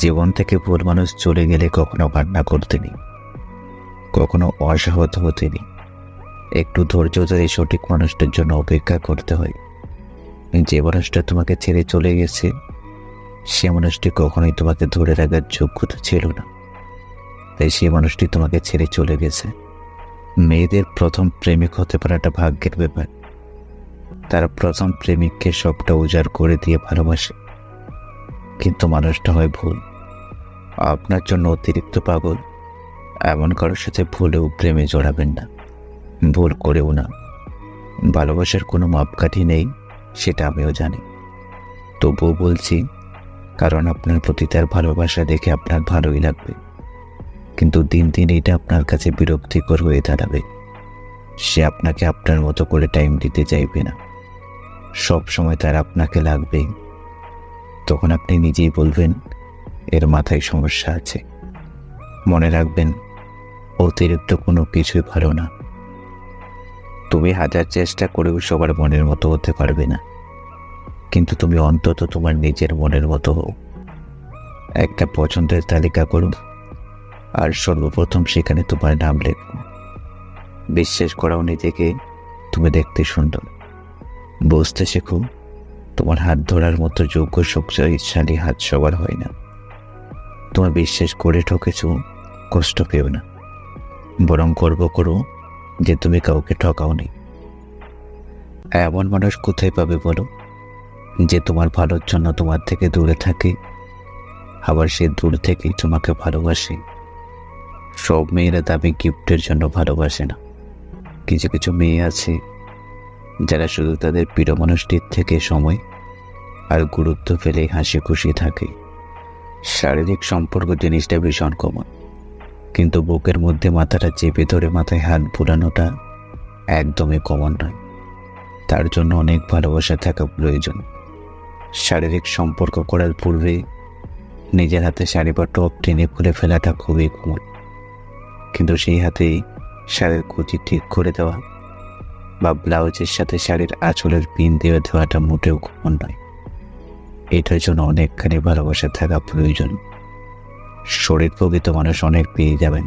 জীবন থেকে ভুল মানুষ চলে গেলে কখনো কান্না করতে নেই, কখনো অসহায়তা হতে নেই। একটু ধৈর্য ধরে সঠিক মানুষটার জন্য অপেক্ষা করতে হয়। যে মানুষটা তোমাকে ছেড়ে চলে গেছে, সে মানুষটি কখনোই তোমাকে ধরে রাখার যোগ্যতা ছিল না, তাই সে মানুষটি তোমাকে ছেড়ে চলে গেছে। মেয়েদের প্রথম প্রেমিক হতে পারাটা ভাগ্যের ব্যাপার। তারা প্রথম প্রেমিককে সবটা উজাড় করে দিয়ে ভালোবাসে, কিন্তু মানুষটা হয় ভুল। আপনার জন্য অতিরিক্ত পাগল এমন কারোর সাথে ভুলেও প্রেমে জড়াবেন না, ভুল করেও না। ভালোবাসার কোনো মাপকাঠি নেই, সেটা আমিও জানি। তবুও বলছি, কারণ আপনার প্রতি তার ভালোবাসা দেখে আপনার ভালোই লাগবে, কিন্তু দিন দিন এটা আপনার কাছে বিরক্তিকর হয়ে দাঁড়াবে। সে আপনাকে আপনার মতো করে টাইম দিতে চাইবে না, সব সময় তার আপনাকে লাগবেই। তখন আপনি নিজেই বলবেন, এর মাথায় সমস্যা আছে। মনে রাখবেন, অতিরিক্ত কোনো কিছুই ভালো না। তুমি হাজার চেষ্টা করেও সবার মনের মতো হতে পারবে না, কিন্তু তুমি অন্তত তোমার নিজের মনের মতো হও। একটা পছন্দের তালিকা করো, আর সর্বপ্রথম সেখানে তোমার নাম লেখো। বিশ্বাস করাও নিজেকে তুমি দেখতে সুন্দর। বুঝতে শেখো, তোমার হাত ধরার মতো যোগ্য শক্তিশালী হাত সবার হয় না। তোমার বিশ্বাস করে ঠকেছ, কষ্ট পেও না, বরং গর্ব করো যে তুমি কাউকে ঠকাওনি। এমন মানুষ কোথায় পাবে বলো, যে তোমার ভালোর জন্য তোমার থেকে দূরে থাকে, আবার সে দূর থেকেই তোমাকে ভালোবাসে। সব মেয়েরা দামি গিফটের জন্য ভালোবাসে না। কিছু কিছু মেয়ে আছে যারা শুধু তাদের প্রিয় মানুষটির থেকে সময় আর গুরুত্ব পেলে হাসি খুশি থাকে। শারীরিক সম্পর্ক জিনিসটা ভীষণ কমন, কিন্তু বুকের মধ্যে মাথাটা চেপে ধরে মাথায় হাত বুলানোটা একদমই কমন নয়। তার জন্য অনেক ভালোবাসা থাকা প্রয়োজন। শারীরিক সম্পর্ক করার পূর্বে নিজের হাতে শাড়ি বা টপ টেনে খুলে ফেলাটা খুবই কমন, কিন্তু সেই হাতেই শাড়ির কুচি ঠিক করে দেওয়া বা ব্লাউজের সাথে শাড়ির আঁচলের পিন দিয়ে দেওয়াটা মোটেও কমন নয়। এটার জন্য অনেকখানি ভালোবাসা থাকা প্রয়োজন। শরীর প্রকৃত মানুষ অনেক পেয়ে যাবেন,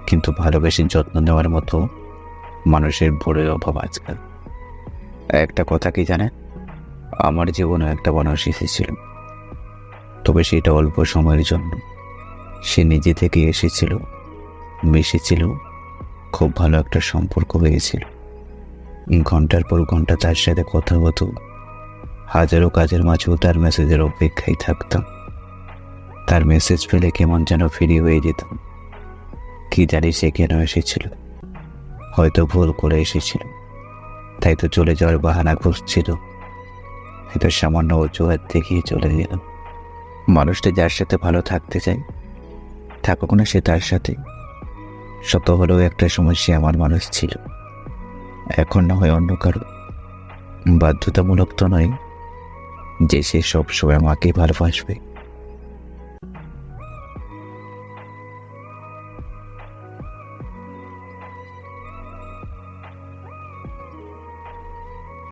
কিন্তু ভালোবেসে যত্ন নেওয়ার মতো মানুষের বড়ই অভাব আজকাল। একটা কথা কি জানেন, আমার জীবনে একটা মানুষ এসেছিল, তবে সেটা অল্প সময়ের জন্য। সে নিজে থেকে এসেছিল, মিশেছিল, খুব ভালো একটা সম্পর্ক হয়েছিল। ঘন্টার পর ঘন্টা তার সাথে কথা হতো, হাজারো কাজের মাঝেও তার মেসেজের অপেক্ষায় থাকতাম। তার মেসেজ পেলে কেমন যেন ফ্রি হয়ে যেতাম। কি জানি সে কেন এসেছিল, হয়তো ভুল করে এসেছিল, তাই তো চলে যাওয়ার বাহানা খুঁজছিল, হয়তো সামান্য অজুহাত দেখিয়ে চলে গেলাম। মানুষটা যার সাথে ভালো থাকতে চায়, থাকুক না সে তার সাথে। শত হলেও একটা সময় সে আমার মানুষ ছিল, এখন না হয় অন্য কারো। বাধ্যতামূলক তো নয় যে সে সবসময় আমাকে ভালোবাসবে।